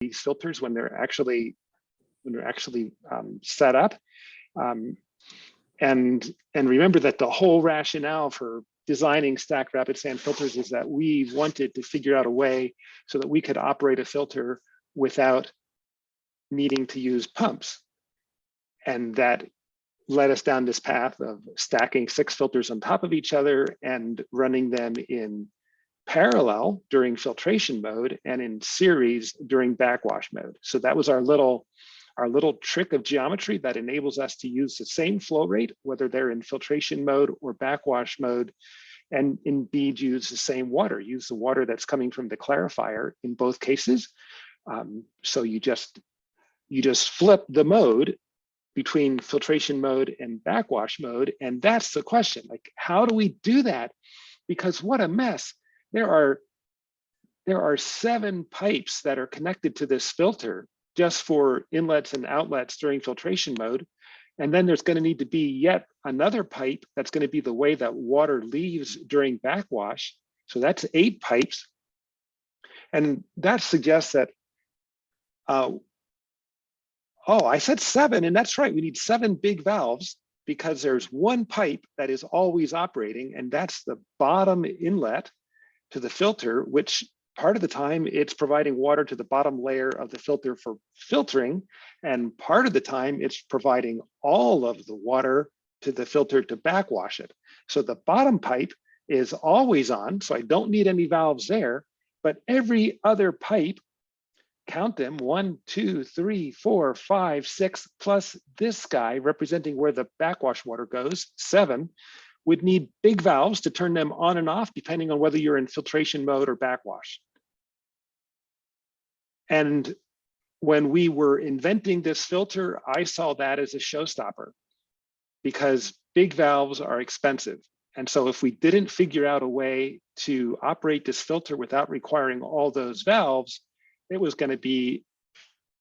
these filters when they're actually set up. And remember that the whole rationale for designing stacked rapid sand filters is that we wanted to figure out a way so that we could operate a filter without needing to use pumps. And that led us down this path of stacking 6 filters on top of each other and running them in parallel during filtration mode and in series during backwash mode. So that was our little trick of geometry that enables us to use the same flow rate, whether they're in filtration mode or backwash mode, and indeed use the same water, use the water that's coming from the clarifier in both cases. So you just flip the mode between filtration mode and backwash mode. And that's the question, like, how do we do that? Because what a mess. There are 7 pipes that are connected to this filter just for inlets and outlets during filtration mode. And then there's going to need to be yet another pipe that's going to be the way that water leaves during backwash. So that's 8 pipes. And that suggests that, oh, I said 7, and that's right. We need 7 big valves because there's one pipe that is always operating, and that's the bottom inlet to the filter, which part of the time it's providing water to the bottom layer of the filter for filtering, and part of the time it's providing all of the water to the filter to backwash it. So the bottom pipe is always on, so I don't need any valves there, but every other pipe, count them, 1, 2, 3, 4, 5, 6, plus this guy representing where the backwash water goes, 7, would need big valves to turn them on and off, depending on whether you're in filtration mode or backwash. And when we were inventing this filter, I saw that as a showstopper because big valves are expensive. And so if we didn't figure out a way to operate this filter without requiring all those valves, it was going to be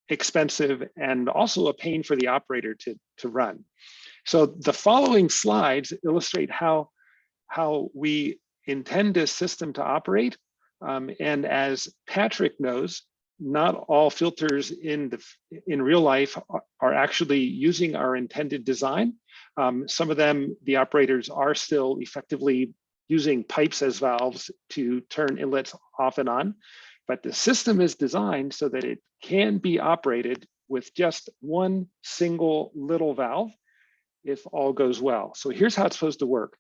expensive and also a pain for the operator to run. So the following slides illustrate how we intend this system to operate. And as Patrick knows, not all filters in real life are actually using our intended design. Some of them, the operators are still effectively using pipes as valves to turn inlets off and on. But the system is designed so that it can be operated with just one single little valve if all goes well. So here's how it's supposed to work.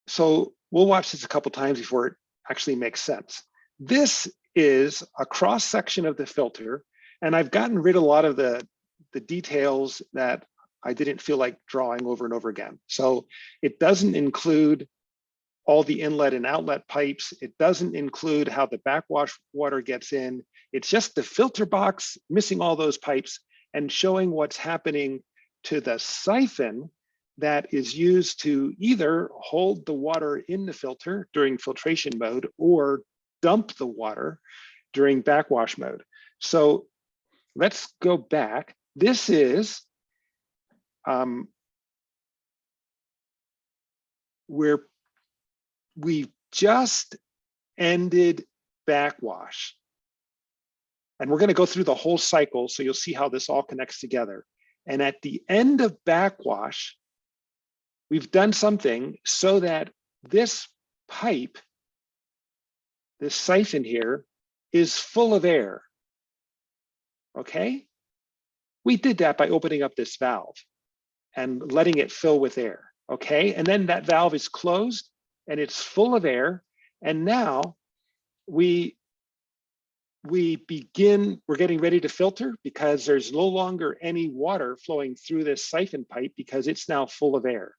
So we'll watch this a couple times before it actually makes sense. This is a cross section of the filter, and I've gotten rid of a lot of the details that I didn't feel like drawing over and over again. So it doesn't include all the inlet and outlet pipes. It doesn't include how the backwash water gets in. It's just the filter box missing all those pipes and showing what's happening to the siphon that is used to either hold the water in the filter during filtration mode or dump the water during backwash mode. So let's go back. This is where we just ended backwash. And we're going to go through the whole cycle so you'll see how this all connects together. And at the end of backwash, we've done something so that this pipe, this siphon here, is full of air. Okay? We did that by opening up this valve and letting it fill with air. Okay? And then that valve is closed and it's full of air. And now we're getting ready to filter because there's no longer any water flowing through this siphon pipe because it's now full of air.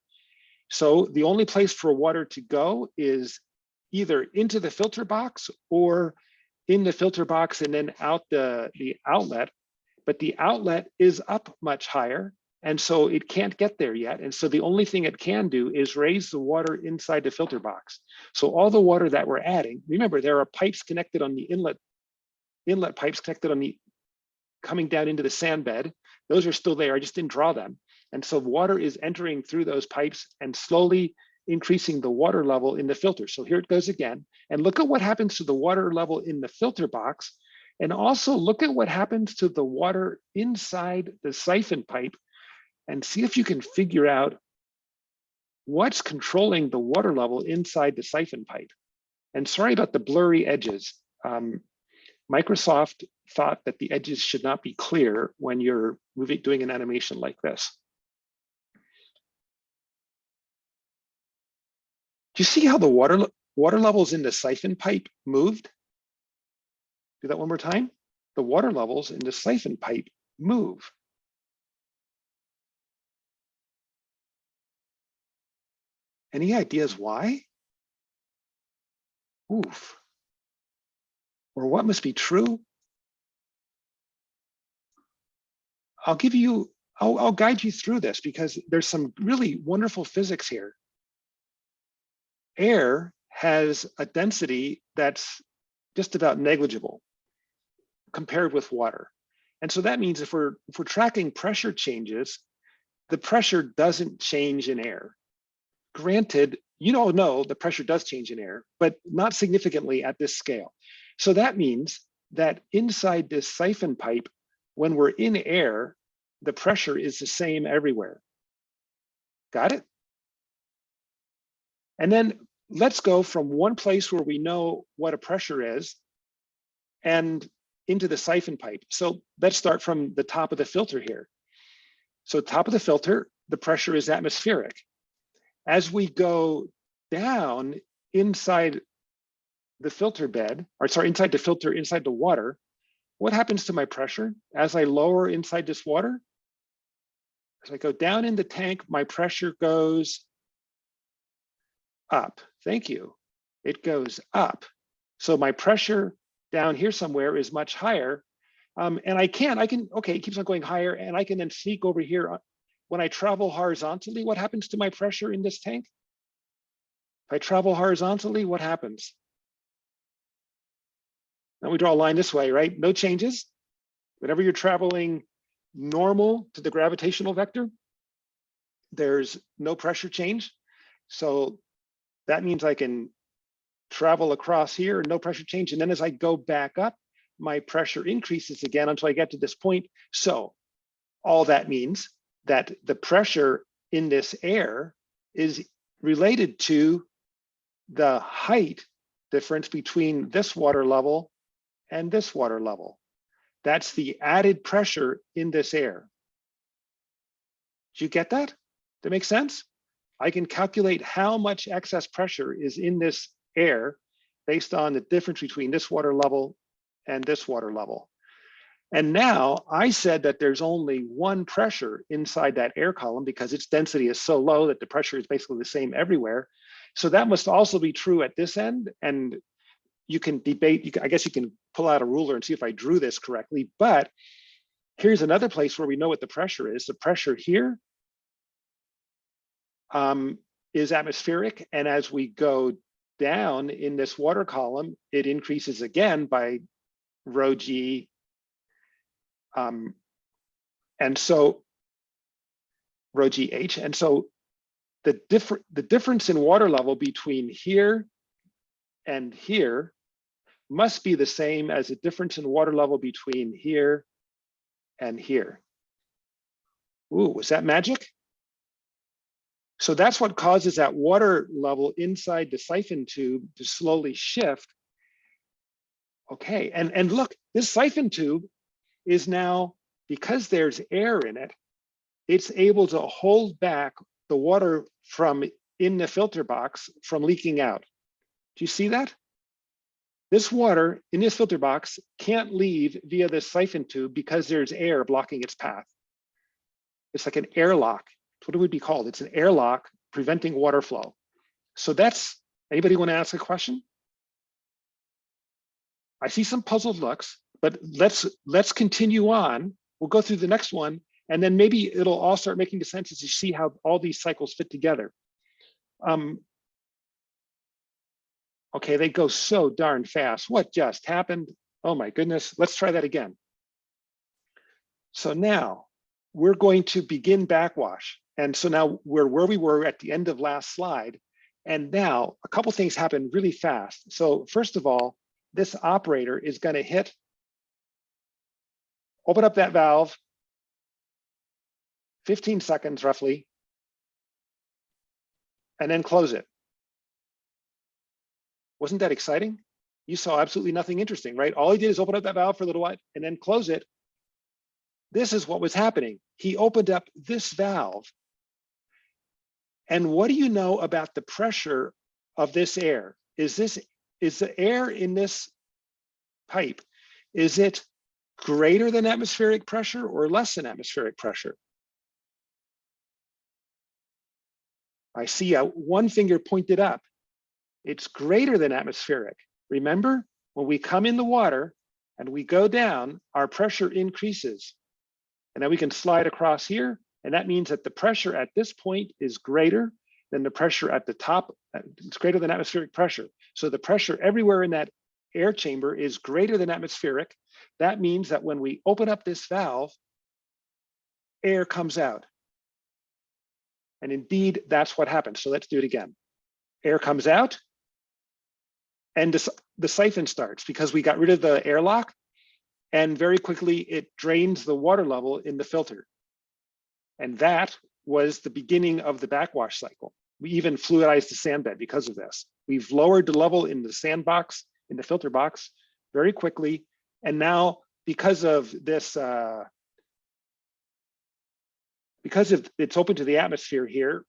So the only place for water to go is either into the filter box or in the filter box and then out the outlet, but the outlet is up much higher. And so it can't get there yet. And so the only thing it can do is raise the water inside the filter box. So all the water that we're adding, remember, there are pipes connected on the inlet pipes connected on the, coming down into the sand bed. Those are still there, I just didn't draw them. And so water is entering through those pipes and slowly increasing the water level in the filter. So here it goes again. And look at what happens to the water level in the filter box. And also look at what happens to the water inside the siphon pipe and see if you can figure out what's controlling the water level inside the siphon pipe. And sorry about the blurry edges. Microsoft thought that the edges should not be clear when you're doing an animation like this. Do you see how the water levels in the siphon pipe moved? Do that one more time. The water levels in the siphon pipe move. Any ideas why? Oof. Or what must be true? I'll guide you through this because there's some really wonderful physics here. Air has a density that's just about negligible compared with water. And so that means if we're tracking pressure changes, the pressure doesn't change in air. Granted, you all know the pressure does change in air, but not significantly at this scale. So that means that inside this siphon pipe, when we're in air, the pressure is the same everywhere. Got it? And then let's go from one place where we know what a pressure is and into the siphon pipe. So let's start from the top of the filter here. So top of the filter, the pressure is atmospheric. As we go down inside the filter bed, or sorry, inside the filter, inside the water, what happens to my pressure as I lower inside this water? As I go down in the tank, my pressure goes up. Thank you. It goes up. So my pressure down here somewhere is much higher. And okay, it keeps on going higher, and I can then sneak over here. When I travel horizontally, what happens to my pressure in this tank? If I travel horizontally, what happens? Now we draw a line this way, right? No changes. Whenever you're traveling normal to the gravitational vector, there's no pressure change. So that means I can travel across here, no pressure change. And then as I go back up, my pressure increases again until I get to this point. So all that means that the pressure in this air is related to the height difference between this water level and this water level. That's the added pressure in this air. Do you get that? That makes sense? I can calculate how much excess pressure is in this air based on the difference between this water level and this water level. And now I said that there's only one pressure inside that air column because its density is so low that the pressure is basically the same everywhere. So that must also be true at this end. And you can debate, I guess you can pull out a ruler and see if I drew this correctly, but here's another place where we know what the pressure is. The pressure here is atmospheric. And as we go down in this water column, it increases again by rho g. And so rho gh. And so the difference in water level between here and here must be the same as the difference in water level between here and here. Ooh, was that magic? So that's what causes that water level inside the siphon tube to slowly shift. Okay, and look, this siphon tube is now, because there's air in it, it's able to hold back the water from in the filter box from leaking out. Do you see that? This water in this filter box can't leave via this siphon tube because there's air blocking its path. It's like an airlock. That's what it would be called. It's an airlock preventing water flow. So that's, anybody want to ask a question? I see some puzzled looks, but let's continue on. We'll go through the next one, and then maybe it'll all start making sense as you see how all these cycles fit together. Okay, they go so darn fast. What just happened? Oh my goodness, let's try that again. So now we're going to begin backwash. And so now we're where we were at the end of last slide. And now a couple things happen really fast. So first of all, this operator is going to open up that valve, 15 seconds roughly, and then close it. Wasn't that exciting? You saw absolutely nothing interesting, right? All he did is open up that valve for a little while and then close it. This is what was happening. He opened up this valve. And what do you know about the pressure of this air? Is the air in this pipe, is it greater than atmospheric pressure or less than atmospheric pressure? I see one finger pointed up. It's greater than atmospheric. Remember, when we come in the water and we go down, our pressure increases. And then we can slide across here. And that means that the pressure at this point is greater than the pressure at the top. It's greater than atmospheric pressure. So the pressure everywhere in that air chamber is greater than atmospheric. That means that when we open up this valve, air comes out. And indeed, that's what happens. So let's do it again. Air comes out, and the siphon starts because we got rid of the airlock, and very quickly it drains the water level in the filter. And that was the beginning of the backwash cycle. We even fluidized the sand bed because of this. We've lowered the level in the sandbox, in the filter box, very quickly. And now, because of this, because it's open to the atmosphere here,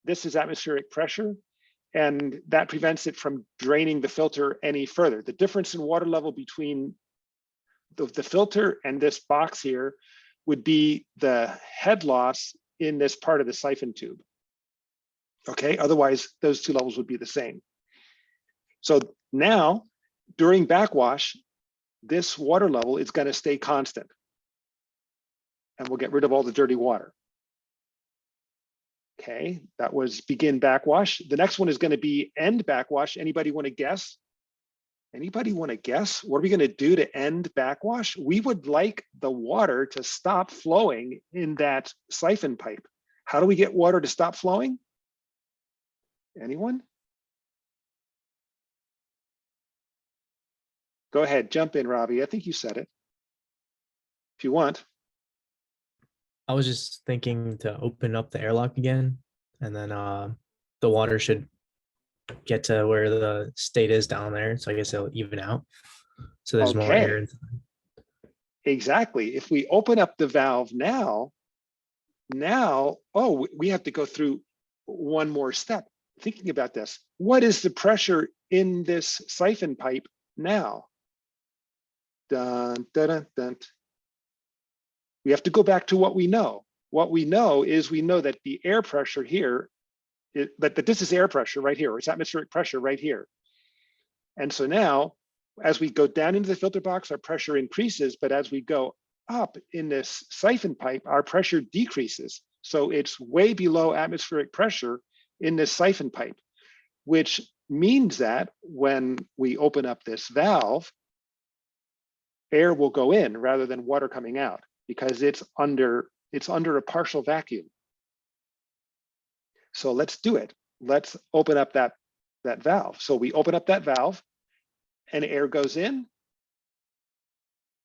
this is atmospheric pressure, and that prevents it from draining the filter any further. The difference in water level between the filter and this box here would be the head loss in this part of the siphon tube. Okay, otherwise those two levels would be the same. So now, during backwash, this water level is going to stay constant, and we'll get rid of all the dirty water. Okay, that was begin backwash. The next one is going to be end backwash. Anybody want to guess? Anybody want to guess? What are we going to do to end backwash? We would like the water to stop flowing in that siphon pipe. How do we get water to stop flowing? Anyone? Go ahead, jump in, Robbie. I think you said it. If you want. I was just thinking to open up the airlock again, and then the water should get to where the state is down there. So I guess it'll even out. So there's more air inside. Exactly. If we open up the valve now, oh, we have to go through one more step. Thinking about this, what is the pressure in this siphon pipe now? Dun, dun, dun, dun. We have to go back to what we know. What we know is we know that the air pressure here, that this is air pressure right here, or it's atmospheric pressure right here. And so now, as we go down into the filter box, our pressure increases, but as we go up in this siphon pipe, our pressure decreases. So it's way below atmospheric pressure in this siphon pipe, which means that when we open up this valve, air will go in rather than water coming out, because it's under a partial vacuum. So let's do it. Let's open up that valve. So we open up that valve and air goes in,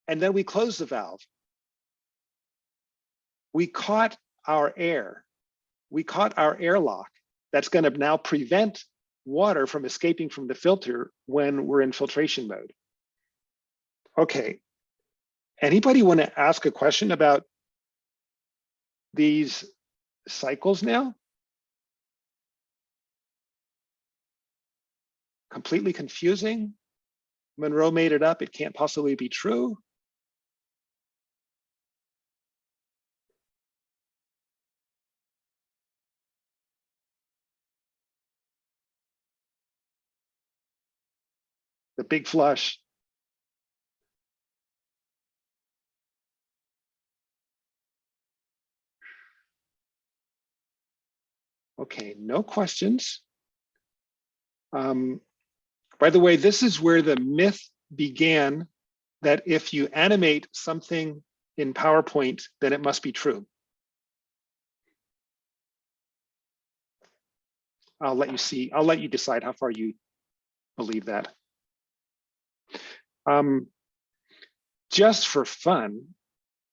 and then we close the valve. We caught our air. We caught our airlock. That's going to now prevent water from escaping from the filter when we're in filtration mode. Okay. Anybody want to ask a question about these cycles now? Completely confusing. Monroe made it up. It can't possibly be true. The big flush. Okay, no questions. By the way, this is where the myth began that if you animate something in PowerPoint, then it must be true. I'll let you see, I'll let you decide how far you believe that. Just for fun,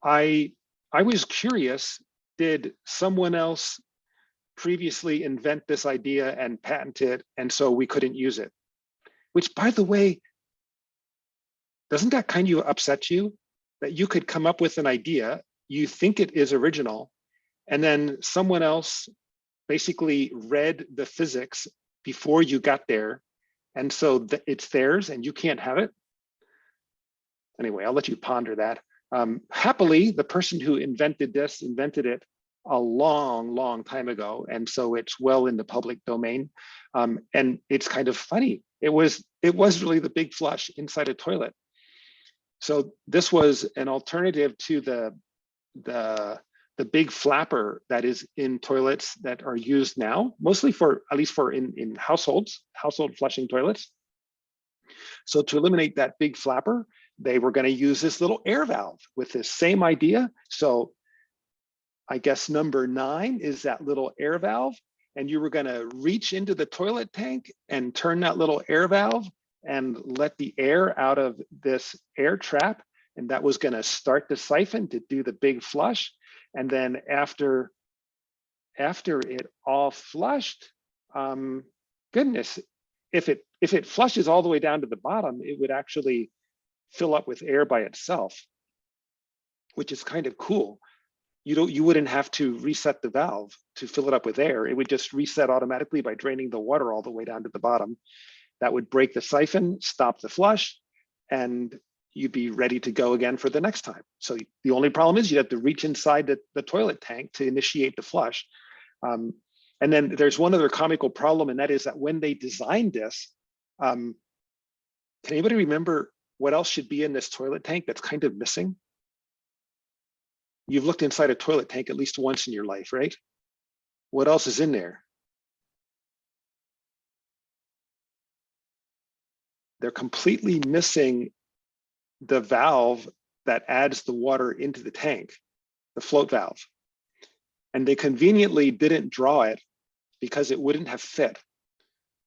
I was curious, did someone else previously invent this idea and patent it, and so we couldn't use it? Which, by the way, doesn't that kind of upset you? That you could come up with an idea, you think it is original, and then someone else basically read the physics before you got there, and so it's theirs and you can't have it? Anyway, I'll let you ponder that. Happily, the person who invented this invented it a long time ago, and so it's well in the public domain. And it's kind of funny. It was really the big flush inside a toilet. So this was an alternative to the big flapper that is in toilets that are used now, mostly for, at least for in household flushing toilets. So to eliminate that big flapper, they were going to use this little air valve with this same idea. So I guess number 9 is that little air valve, and you were going to reach into the toilet tank and turn that little air valve and let the air out of this air trap, and that was going to start the siphon to do the big flush. And then after it all flushed, goodness, if it flushes all the way down to the bottom, it would actually fill up with air by itself, which is kind of cool. You wouldn't have to reset the valve to fill it up with air. It would just reset automatically by draining the water all the way down to the bottom. That would break the siphon, stop the flush, and you'd be ready to go again for the next time. So the only problem is you'd have to reach inside the toilet tank to initiate the flush. And then there's one other comical problem, and that is that when they designed this, can anybody remember what else should be in this toilet tank that's kind of missing? You've looked inside a toilet tank at least once in your life, right? What else is in there? They're completely missing the valve that adds the water into the tank, the float valve. And they conveniently didn't draw it because it wouldn't have fit.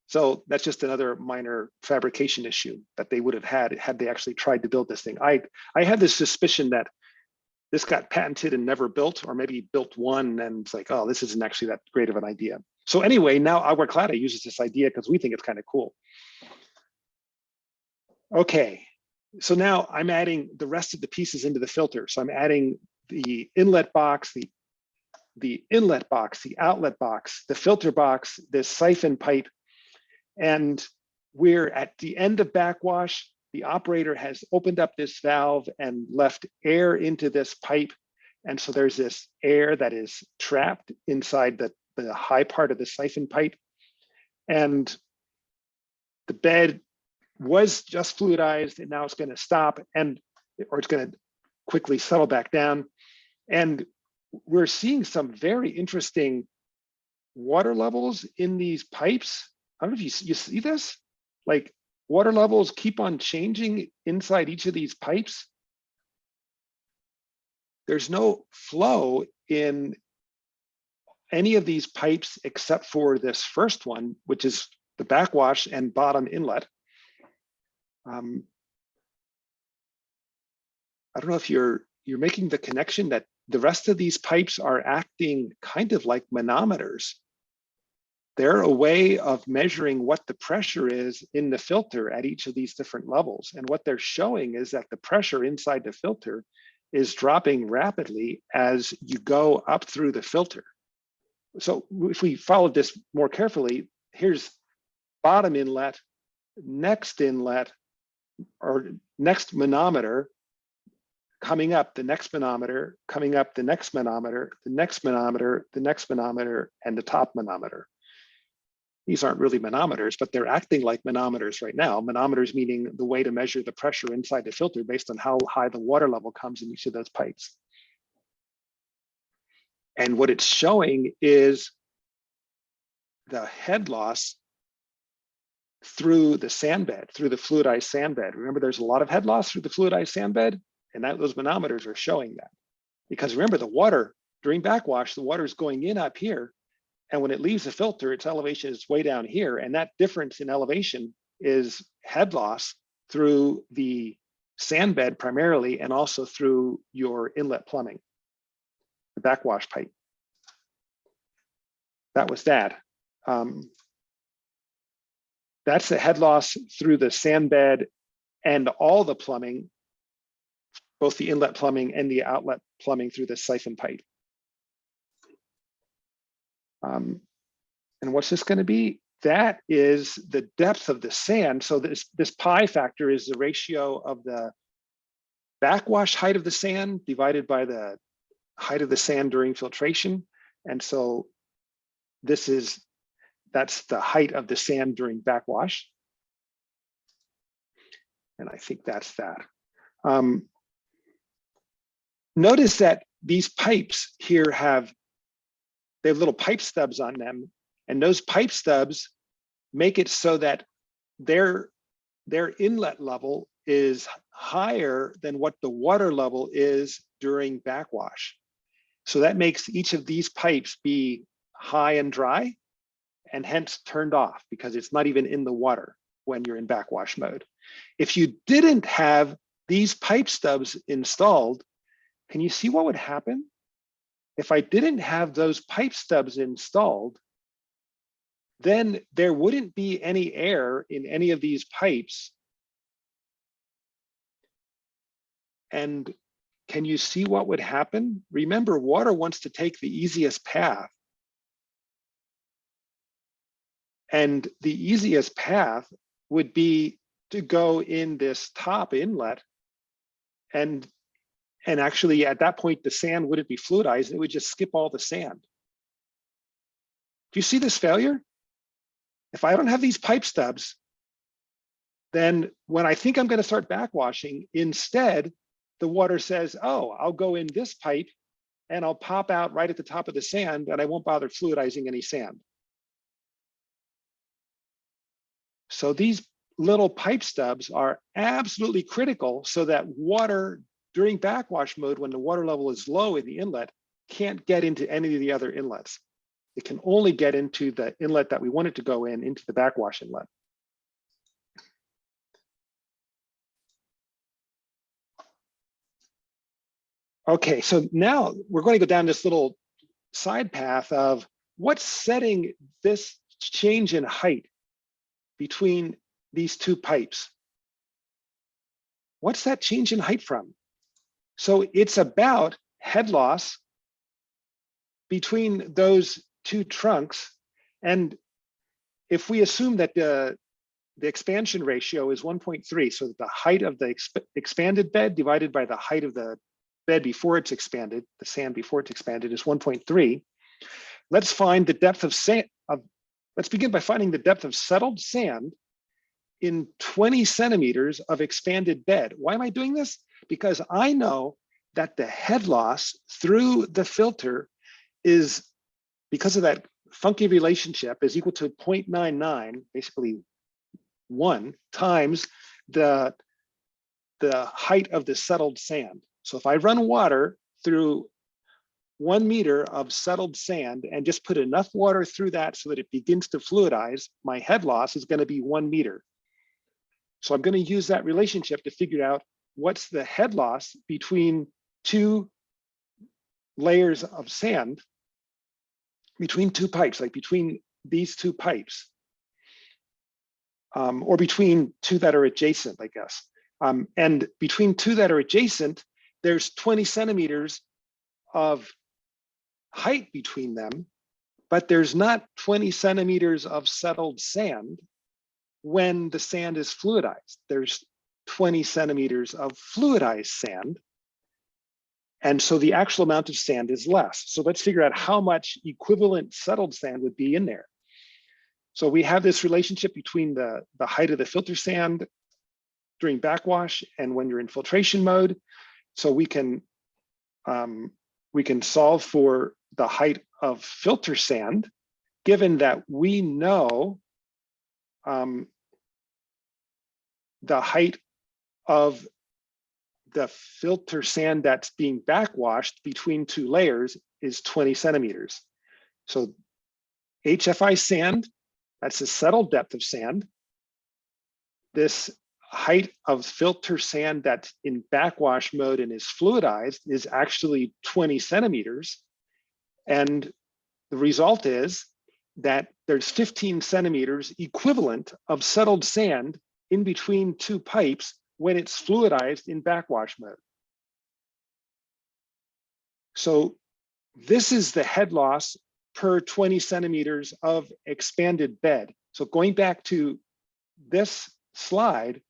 So that's just another minor fabrication issue that they would have had they actually tried to build this thing. I had this suspicion that this got patented and never built, or maybe built one and it's like, oh, this isn't actually that great of an idea. So anyway, now Agua Clara uses this idea because we think it's kind of cool. Okay, so now I'm adding the rest of the pieces into the filter. So I'm adding the inlet box, the inlet box, the outlet box, the filter box, this siphon pipe, and we're at the end of backwash. The operator has opened up this valve and left air into this pipe. And so there's this air that is trapped inside the high part of the siphon pipe. And the bed was just fluidized, and now it's going to stop, or it's going to quickly settle back down. And we're seeing some very interesting water levels in these pipes. I don't know if you see this, like water levels keep on changing inside each of these pipes. There's no flow in any of these pipes except for this first one, which is the backwash and bottom inlet. I don't know if you're making the connection that the rest of these pipes are acting kind of like manometers. They're a way of measuring what the pressure is in the filter at each of these different levels. And what they're showing is that the pressure inside the filter is dropping rapidly as you go up through the filter. So if we followed this more carefully, here's bottom inlet, next inlet, or next manometer, coming up the next manometer, coming up the next manometer, the next manometer, the next manometer, and the top manometer. These aren't really manometers, but they're acting like manometers right now. Manometers meaning the way to measure the pressure inside the filter based on how high the water level comes in each of those pipes. And what it's showing is the head loss through the sand bed, through the fluidized sand bed. Remember, there's a lot of head loss through the fluidized sand bed, and those manometers are showing that. Because remember, the water, during backwash, the water is going in up here, And when it leaves the filter, its elevation is way down here. And that difference in elevation is head loss through the sand bed primarily, and also through your inlet plumbing, the backwash pipe. That was that. That's the head loss through the sand bed and all the plumbing, both the inlet plumbing and the outlet plumbing through the siphon pipe. And what's this going to be? That is the depth of the sand. So this pi factor is the ratio of the backwash height of the sand divided by the height of the sand during filtration. And so that's the height of the sand during backwash. And I think that's that. Notice that these pipes here they have little pipe stubs on them, and those pipe stubs make it so that their inlet level is higher than what the water level is during backwash. So that makes each of these pipes be high and dry, and hence turned off because it's not even in the water when you're in backwash mode. If you didn't have these pipe stubs installed, can you see what would happen? If I didn't have those pipe stubs installed, then there wouldn't be any air in any of these pipes. And can you see what would happen? Remember, water wants to take the easiest path. And the easiest path would be to go in this top inlet, and actually at that point, the sand wouldn't be fluidized, it would just skip all the sand. Do you see this failure? If I don't have these pipe stubs, then when I think I'm going to start backwashing, instead, the water says, oh, I'll go in this pipe and I'll pop out right at the top of the sand, and I won't bother fluidizing any sand. So these little pipe stubs are absolutely critical so that water during backwash mode, when the water level is low in the inlet, can't get into any of the other inlets. It can only get into the inlet that we want it to go in, into the backwash inlet. Okay, so now we're going to go down this little side path of what's setting this change in height between these two pipes. What's that change in height from? So it's about head loss between those two trunks. And if we assume that the expansion ratio is 1.3, so that the height of the expanded bed divided by the height of the bed before it's expanded, the sand before it's expanded, is 1.3. Let's find the depth of sand. Let's begin by finding the depth of settled sand in 20 centimeters of expanded bed. Why am I doing this? Because I know that the head loss through the filter is, because of that funky relationship, is equal to 0.99, basically 1 times the height of the settled sand. So if I run water through 1 meter of settled sand and just put enough water through that so that it begins to fluidize, my head loss is going to be 1 meter. So I'm going to use that relationship to figure out what's the head loss between two layers of sand, between two pipes, like between these two pipes, or between two that are adjacent, I guess. And between two that are adjacent, there's 20 centimeters of height between them, but there's not 20 centimeters of settled sand when the sand is fluidized. There's 20 centimeters of fluidized sand. And so the actual amount of sand is less. So let's figure out how much equivalent settled sand would be in there. So we have this relationship between the height of the filter sand during backwash and when you're in filtration mode. So we can solve for the height of filter sand, given that we know the height of the filter sand that's being backwashed between two layers is 20 centimeters. So HFI sand, that's the settled depth of sand. This height of filter sand that's in backwash mode and is fluidized is actually 20 centimeters. And the result is that there's 15 centimeters equivalent of settled sand in between two pipes when it's fluidized in backwash mode. So this is the head loss per 20 centimeters of expanded bed. So going back to this slide,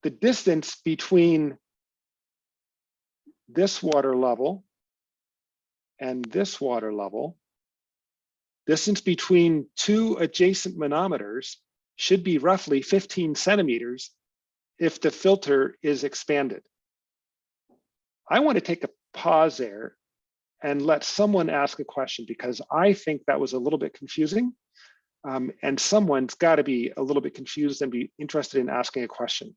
the distance between this water level and this water level, distance between two adjacent manometers should be roughly 15 centimeters if the filter is expanded. I want to take a pause there and let someone ask a question, because I think that was a little bit confusing. And someone's got to be a little bit confused and be interested in asking a question.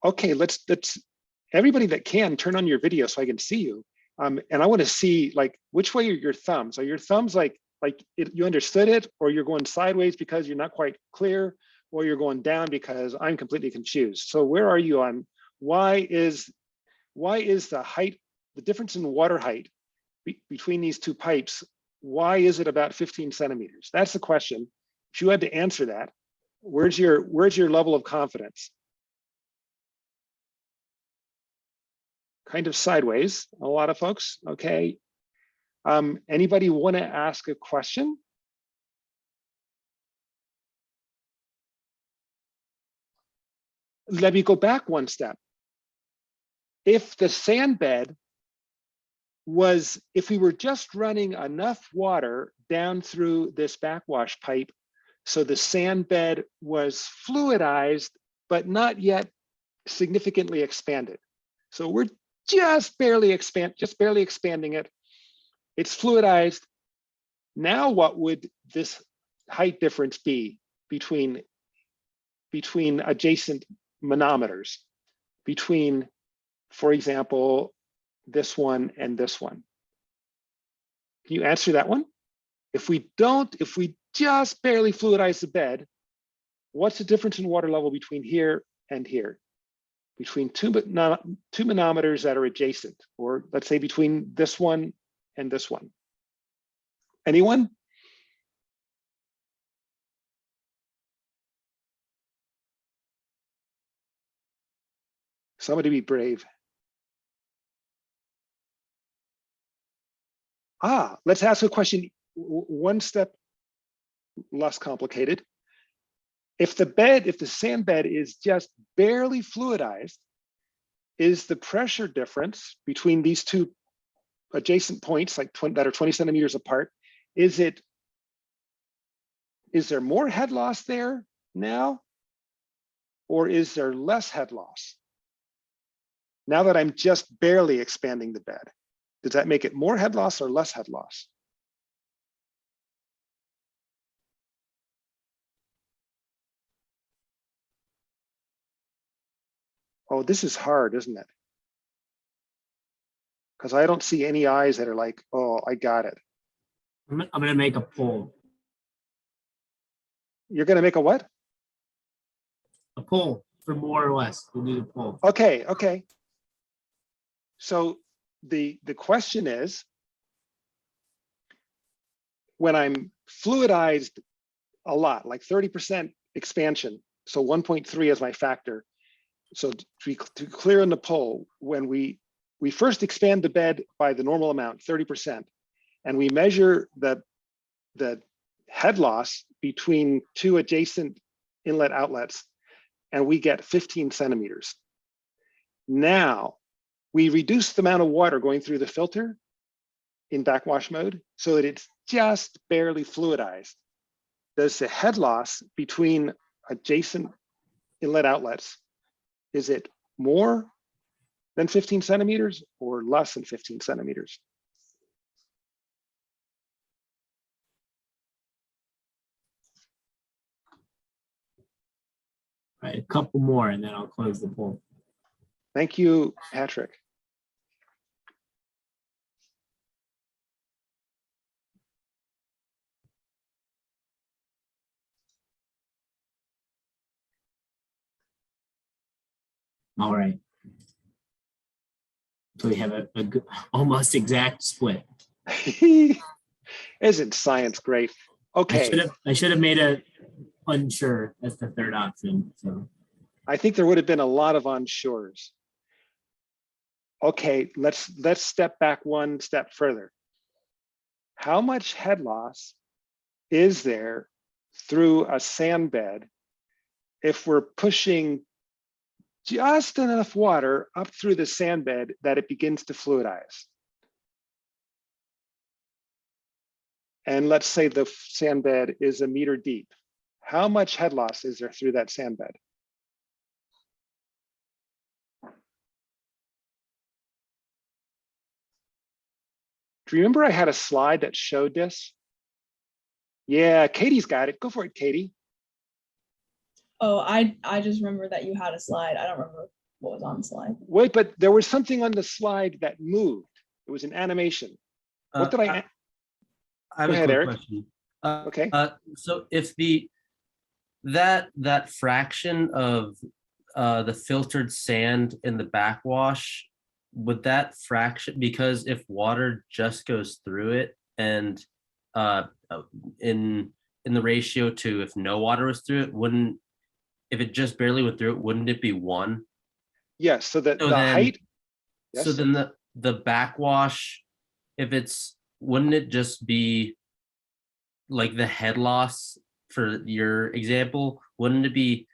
Okay, let's everybody that can turn on your video so I can see you. And I want to see, like, which way are your thumbs? Are your thumbs like you understood it, or you're going sideways because you're not quite clear, or you're going down because I'm completely confused? So where are you on why is the height, the difference in water height between these two pipes, why is it about 15 centimeters? That's the question. If you had to answer that, where's your level of confidence? Kind of sideways, a lot of folks, okay. Anybody want to ask a question? Let me go back one step. If the sand bed was, if we were just running enough water down through this backwash pipe, so the sand bed was fluidized, but not yet significantly expanded. So we're just barely expanding it. It's fluidized. Now what would this height difference be between adjacent manometers, between, for example, this one and this one? Can you answer that one? If we just barely fluidize the bed, what's the difference in water level between here and here? Between two manometers that are adjacent, or let's say between this one and this one. Anyone? Somebody be brave. Let's ask a question one step less complicated. If the sand bed is just barely fluidized, is the pressure difference between these two adjacent points, like that are 20 centimeters apart, is there more head loss there now, or is there less head loss? Now that I'm just barely expanding the bed, does that make it more head loss or less head loss? Oh, this is hard, isn't it? Because I don't see any eyes that are like, oh, I got it. I'm going to make a poll. You're going to make a what? A poll for more or less. We'll do the poll. Okay. So the question is, when I'm fluidized a lot, like 30% expansion, so 1.3 is my factor. So to be clear in the poll, when we first expand the bed by the normal amount, 30%, and we measure the head loss between two adjacent inlet outlets, and we get 15 centimeters. Now, we reduce the amount of water going through the filter in backwash mode so that it's just barely fluidized. Does the head loss between adjacent inlet outlets, is it more than 15 centimeters or less than 15 centimeters? All right, a couple more and then I'll close the poll. Thank you, Patrick. All right. So we have a good, almost exact split. Isn't science great? Okay, I should have made a unsure as the third option. So I think there would have been a lot of onshores. Okay, let's step back one step further. How much head loss is there through a sand bed if we're pushing just enough water up through the sand bed that it begins to fluidize? And let's say the sand bed is 1 meter deep. How much head loss is there through that sand bed? Do you remember I had a slide that showed this? Yeah, Katie's got it. Go for it, Katie. Oh, I just remember that you had a slide. I don't remember what was on the slide. Wait, but there was something on the slide that moved. It was an animation. What did I? I have Go a ahead, quick Eric. question. Okay. So if that fraction of the filtered sand in the backwash, would that fraction, because if water just goes through it and in the ratio to if no water was through it, wouldn't, if it just barely went through it, wouldn't it be 1? Yes, so that So the then- height. So Yes. then the backwash, if it's, wouldn't it just be like the head loss for your example? Wouldn't it be,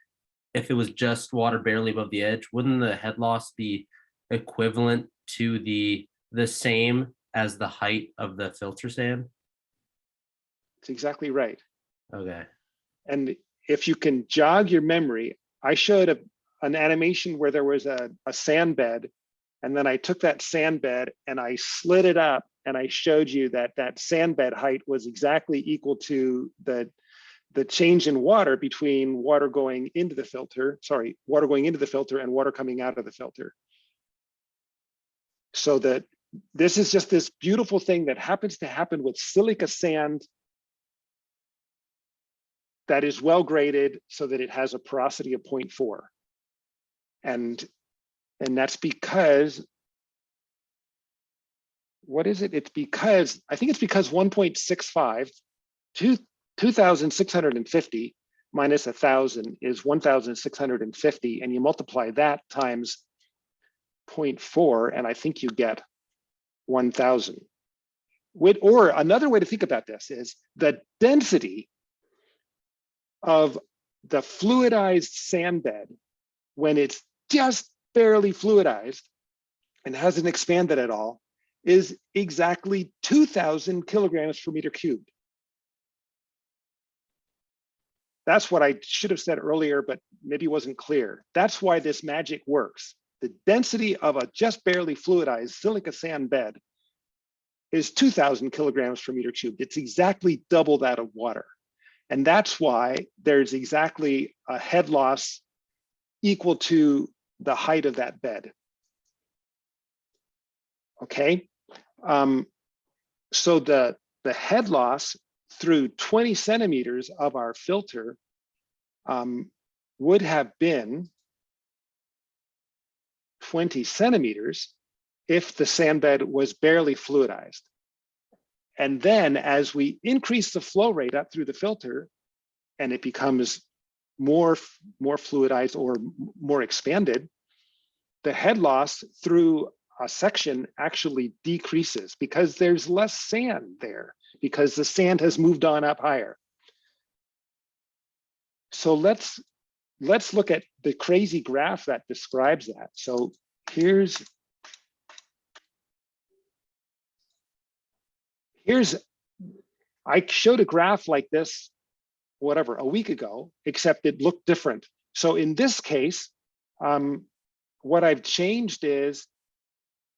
if it was just water barely above the edge, wouldn't the head loss be equivalent to the same as the height of the filter sand? That's exactly right. Okay. And if you can jog your memory, I showed an animation where there was a sand bed, and then I took that sand bed and I slid it up, and I showed you that that sand bed height was exactly equal to the change in water between water going into the filter, water going into the filter and water coming out of the filter. So that this is just this beautiful thing that happens to happen with silica sand that is well graded so that it has a porosity of 0.4. And that's because, what is it? It's because, I think it's because 1.65, 2,650 minus 1,000 is 1,650, and you multiply that times 0.4, and I think you get 1,000. Or another way to think about this is the density of the fluidized sand bed when it's just barely fluidized and hasn't expanded at all is exactly 2,000 kilograms per meter cubed. That's what I should have said earlier, but maybe wasn't clear. That's why this magic works. The density of a just barely fluidized silica sand bed is 2,000 kilograms per meter cubed. It's exactly double that of water. And that's why there's exactly a head loss equal to the height of that bed. Okay, so the head loss through 20 centimeters of our filter would have been 20 centimeters if the sand bed was barely fluidized. And then as we increase the flow rate up through the filter and it becomes more fluidized or more expanded, the head loss through a section actually decreases because there's less sand there, because the sand has moved on up higher. So let's look at the crazy graph that describes that. So here's I showed a graph like this, whatever, a week ago, except it looked different. So in this case, what I've changed is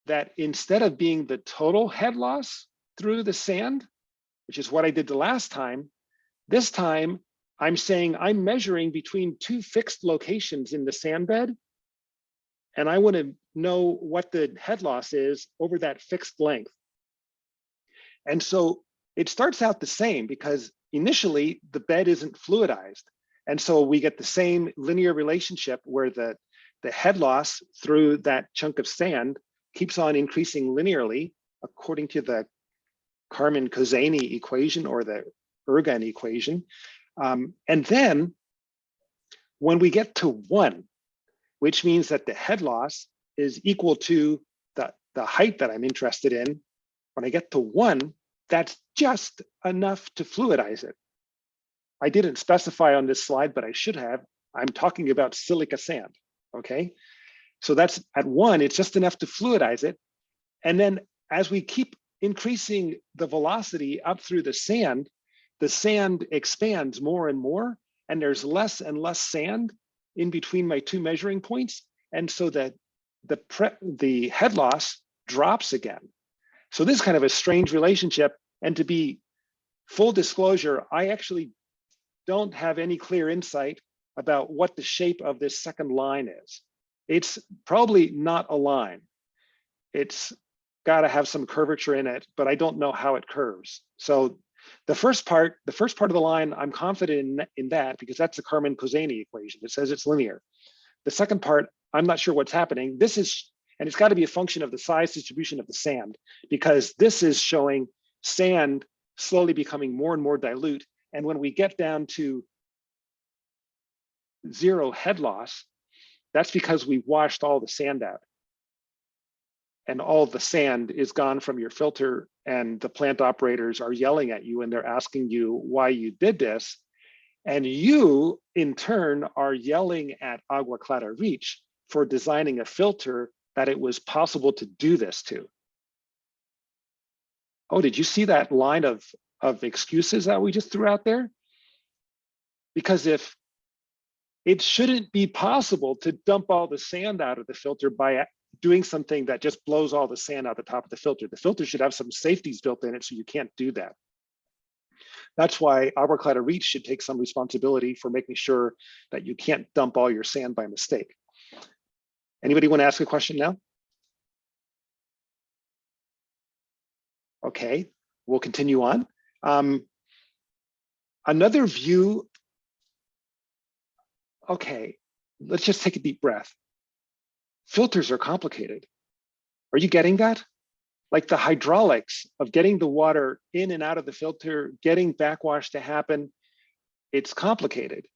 that instead of being the total head loss through the sand, which is what I did the last time, this time I'm saying I'm measuring between two fixed locations in the sand bed, and I want to know what the head loss is over that fixed length. And so it starts out the same because initially the bed isn't fluidized. And so we get the same linear relationship where the head loss through that chunk of sand keeps on increasing linearly according to the Kármán-Kozsány equation or the Ergun equation. And then when we get to 1, which means that the head loss is equal to the height that I'm interested in, when I get to 1, that's just enough to fluidize it. I didn't specify on this slide, but I should have. I'm talking about silica sand, okay? So that's at 1, it's just enough to fluidize it. And then as we keep increasing the velocity up through the sand expands more and more, and there's less and less sand in between my 2 measuring points. And so that the head loss drops again. So this is kind of a strange relationship. And to be full disclosure, I actually don't have any clear insight about what the shape of this second line is. It's probably not a line. It's got to have some curvature in it, but I don't know how it curves. So the first part of the line, I'm confident in that because that's the Kármán-Kozsány equation. It says it's linear. The second part, I'm not sure what's happening. This is, and it's got to be a function of the size distribution of the sand, because this is showing sand slowly becoming more and more dilute. And when we get down to 0 head loss, that's because we washed all the sand out. And all the sand is gone from your filter, and the plant operators are yelling at you and they're asking you why you did this. And you, in turn, are yelling at Agua Clara Reach for designing a filter that it was possible to do this to. Oh, did you see that line of excuses that we just threw out there? Because if it shouldn't be possible to dump all the sand out of the filter by doing something that just blows all the sand out the top of the filter. The filter should have some safeties built in it, so you can't do that. That's why Agua Clara Reach should take some responsibility for making sure that you can't dump all your sand by mistake. Anybody want to ask a question now? Okay, we'll continue on. Another view. Okay, let's just take a deep breath. Filters are complicated. Are you getting that? Like the hydraulics of getting the water in and out of the filter, getting backwash to happen, it's complicated.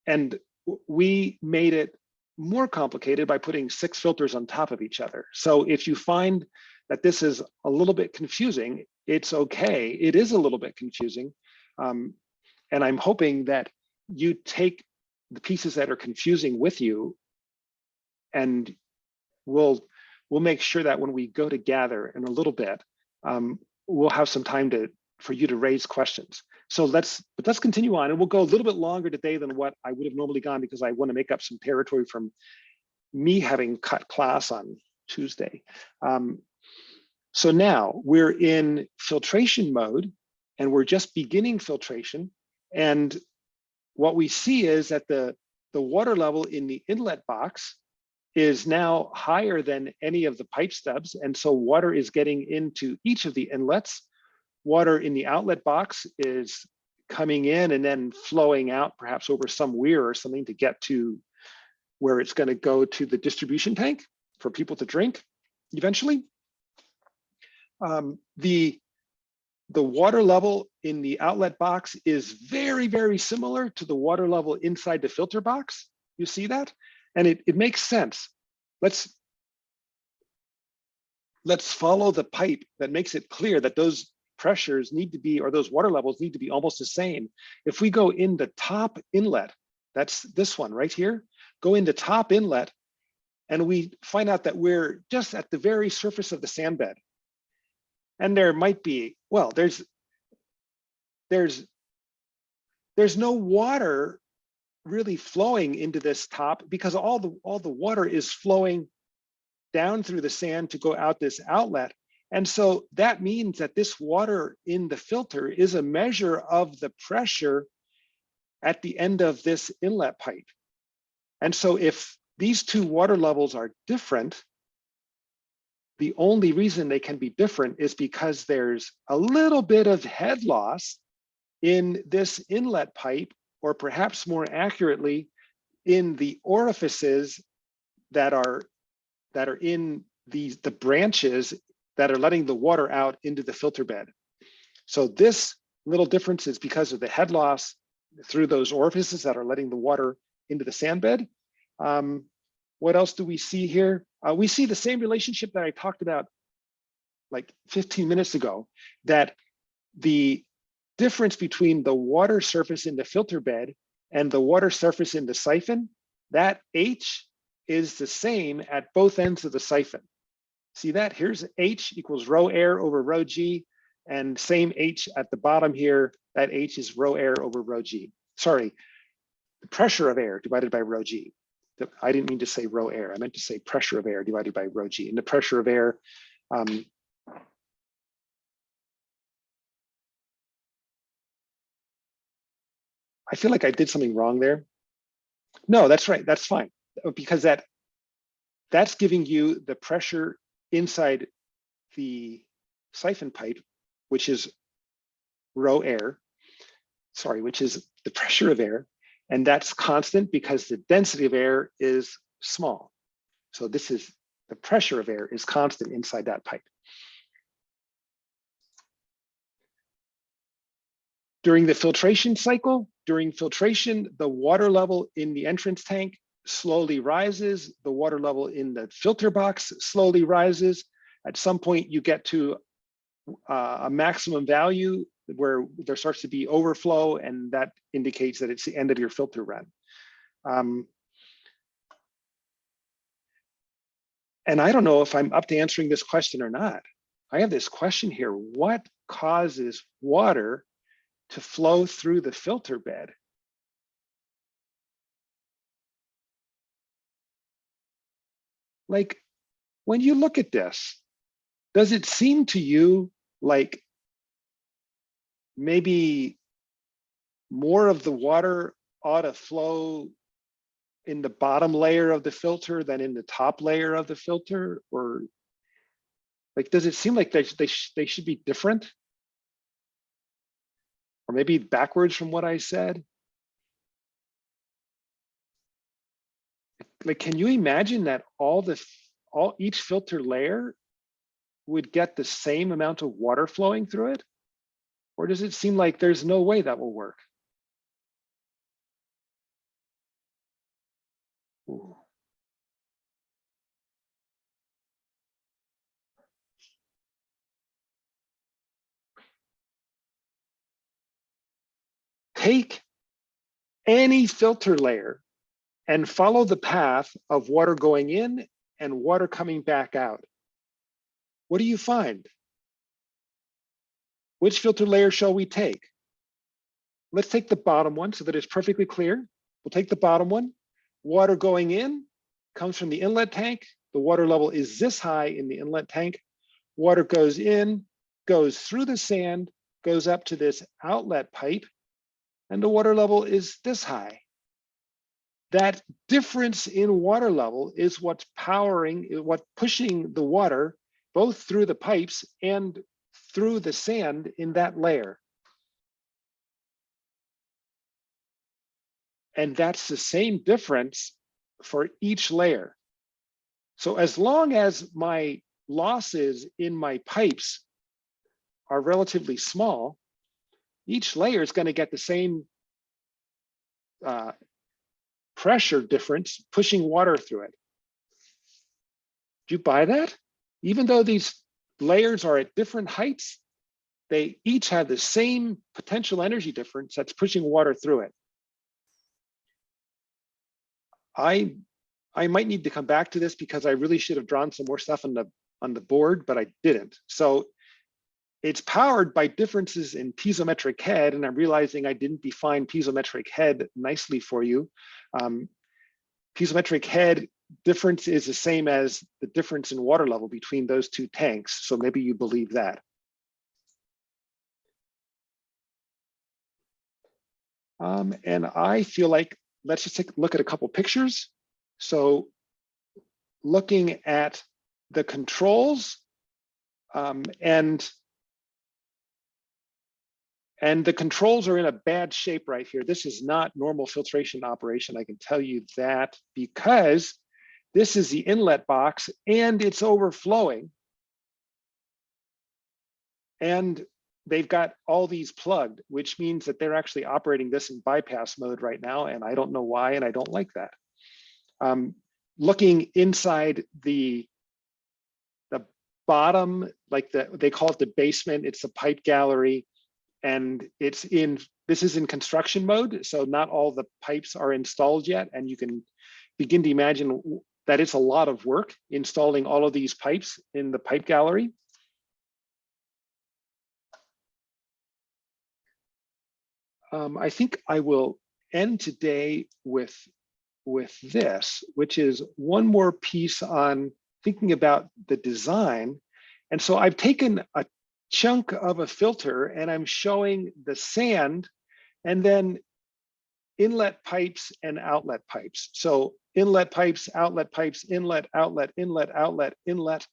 And we made it more complicated by putting 6 filters on top of each other. So if you find that this is a little bit confusing, it's okay. It is a little bit confusing. And I'm hoping that you take the pieces that are confusing with you, and we'll make sure that when we go to gather in a little bit, we'll have some time for you to raise questions. So let's continue on, and we'll go a little bit longer today than what I would have normally gone, because I want to make up some territory from me having cut class on Tuesday. So now we're in filtration mode, and we're just beginning filtration. And what we see is that the water level in the inlet box is now higher than any of the pipe stubs. And so water is getting into each of the inlets. Water in the outlet box is coming in and then flowing out, perhaps over some weir or something, to get to where it's going to go to the distribution tank for people to drink eventually. The water level in the outlet box is very, very similar to the water level inside the filter box. You see that? And it makes sense. Let's follow the pipe that makes it clear that those pressures need to be, or those water levels need to be almost the same. If we go in the top inlet, that's this one right here, go in the top inlet, and we find out that we're just at the very surface of the sand bed. And there might be, well, there's no water really flowing into this top, because all the water is flowing down through the sand to go out this outlet. And so that means that this water in the filter is a measure of the pressure at the end of this inlet pipe. And so if these two water levels are different, the only reason they can be different is because there's a little bit of head loss in this inlet pipe, or perhaps more accurately, in the orifices that are in the branches that are letting the water out into the filter bed. So this little difference is because of the head loss through those orifices that are letting the water into the sand bed. What else do we see here? We see the same relationship that I talked about like 15 minutes ago, that the difference between the water surface in the filter bed and the water surface in the siphon, that H is the same at both ends of the siphon. See that? Here's H equals rho air over rho G, and same H at the bottom here, that H is rho air over rho G. Sorry, the pressure of air divided by rho G. I didn't mean to say rho air, I meant to say pressure of air divided by rho G. And the pressure of air, I feel like I did something wrong there. No, that's right, that's fine. Because that's giving you the pressure inside the siphon pipe, which is rho air, sorry, which is the pressure of air. And that's constant because the density of air is small. So this is the pressure of air is constant inside that pipe. During the filtration cycle, during filtration, the water level in the entrance tank slowly rises. The water level in the filter box slowly rises. At some point, you get to a maximum value where there starts to be overflow, and that indicates that it's the end of your filter run. And I don't know if I'm up to answering this question or not. I have this question here: what causes water to flow through the filter bed? Like, when you look at this, does it seem to you like maybe more of the water ought to flow in the bottom layer of the filter than in the top layer of the filter? Or like, does it seem like they should be different? Or maybe backwards from what I said? Like, can you imagine that each filter layer would get the same amount of water flowing through it? Or does it seem like there's no way that will work? Ooh. Take any filter layer and follow the path of water going in and water coming back out. What do you find? Which filter layer shall we take? Let's take the bottom one so that it's perfectly clear. We'll take the bottom one. Water going in comes from the inlet tank. The water level is this high in the inlet tank. Water goes in, goes through the sand, goes up to this outlet pipe, and the water level is this high. That difference in water level is what's pushing the water both through the pipes and through the sand in that layer. And that's the same difference for each layer. So as long as my losses in my pipes are relatively small, each layer is going to get the same pressure difference pushing water through it. Do you buy that? Even though these layers are at different heights, they each have the same potential energy difference that's pushing water through it. I might need to come back to this because I really should have drawn some more stuff on the board, but I didn't. So it's powered by differences in piezometric head, and I'm realizing I didn't define piezometric head nicely for you. Piezometric head difference is the same as the difference in water level between those two tanks. So maybe you believe that. And I feel like, let's just take a look at a couple pictures. So looking at the controls and the controls are in a bad shape right here. This is not normal filtration operation. I can tell you that, because this is the inlet box and it's overflowing. And they've got all these plugged, which means that they're actually operating this in bypass mode right now. And I don't know why, and I don't like that. Looking inside the bottom, like they call it the basement, it's the pipe gallery, and this is in construction mode. So not all the pipes are installed yet. And you can begin to imagine that it's a lot of work installing all of these pipes in the pipe gallery. I think I will end today with this, which is one more piece on thinking about the design. And so I've taken a chunk of a filter and I'm showing the sand and then inlet pipes and outlet pipes. So inlet pipes, inlet, outlet, inlet, outlet, inlet,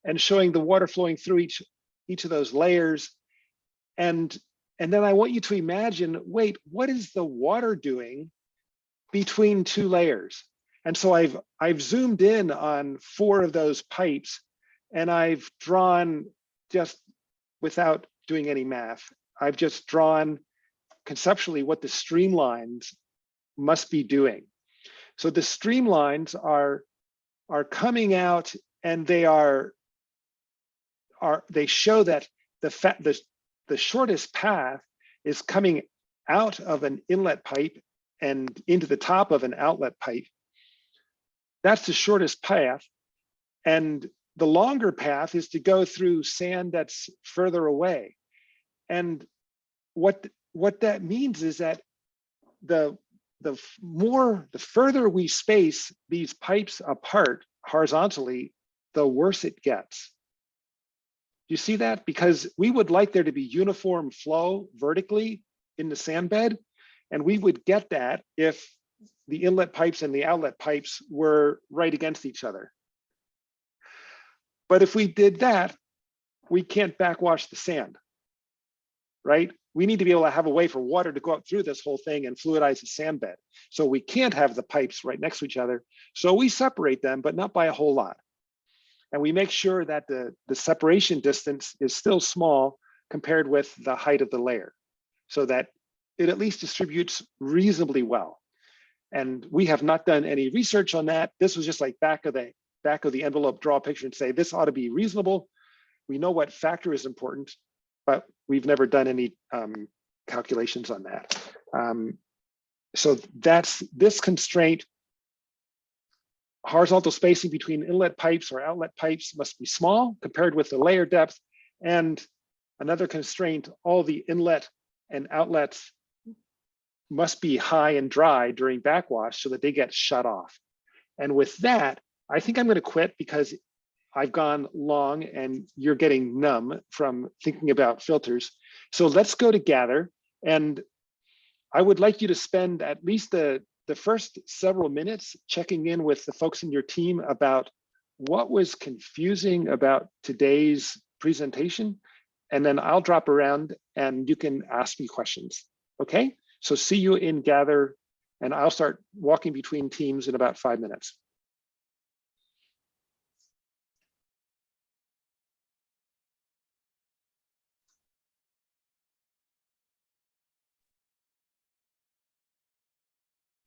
and showing the water flowing through each of those layers. And then I want you to imagine, wait, what is the water doing between two layers? And so I've zoomed in on 4 of those pipes, and I've drawn, just without doing any math, I've just drawn conceptually what the streamlines must be doing. So the streamlines are coming out, and they show that the shortest path is coming out of an inlet pipe and into the top of an outlet pipe. That's the shortest path. And the longer path is to go through sand that's further away. And what that means is that the further we space these pipes apart horizontally, the worse it gets. You see that? Because we would like there to be uniform flow vertically in the sand bed, and we would get that if the inlet pipes and the outlet pipes were right against each other. But if we did that, we can't backwash the sand, right? We need to be able to have a way for water to go up through this whole thing and fluidize the sand bed. So we can't have the pipes right next to each other. So we separate them, but not by a whole lot. And we make sure that the separation distance is still small compared with the height of the layer, so that it at least distributes reasonably well. And we have not done any research on that. This was just like back of the envelope, draw a picture and say, this ought to be reasonable. We know what factor is important, but we've never done any calculations on that. So that's this constraint. Horizontal spacing between inlet pipes or outlet pipes must be small compared with the layer depth. And another constraint, all the inlet and outlets must be high and dry during backwash so that they get shut off. And with that, I think I'm going to quit because I've gone long and you're getting numb from thinking about filters. So let's go to gather. And I would like you to spend at least the first several minutes checking in with the folks in your team about what was confusing about today's presentation. And then I'll drop around and you can ask me questions. Okay, so see you in gather, and I'll start walking between teams in about 5 minutes.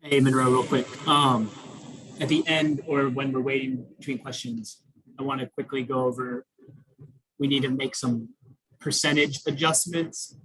Hey, Monroe, real quick. At the end, or when we're waiting between questions, I want to quickly go over, we need to make some percentage adjustments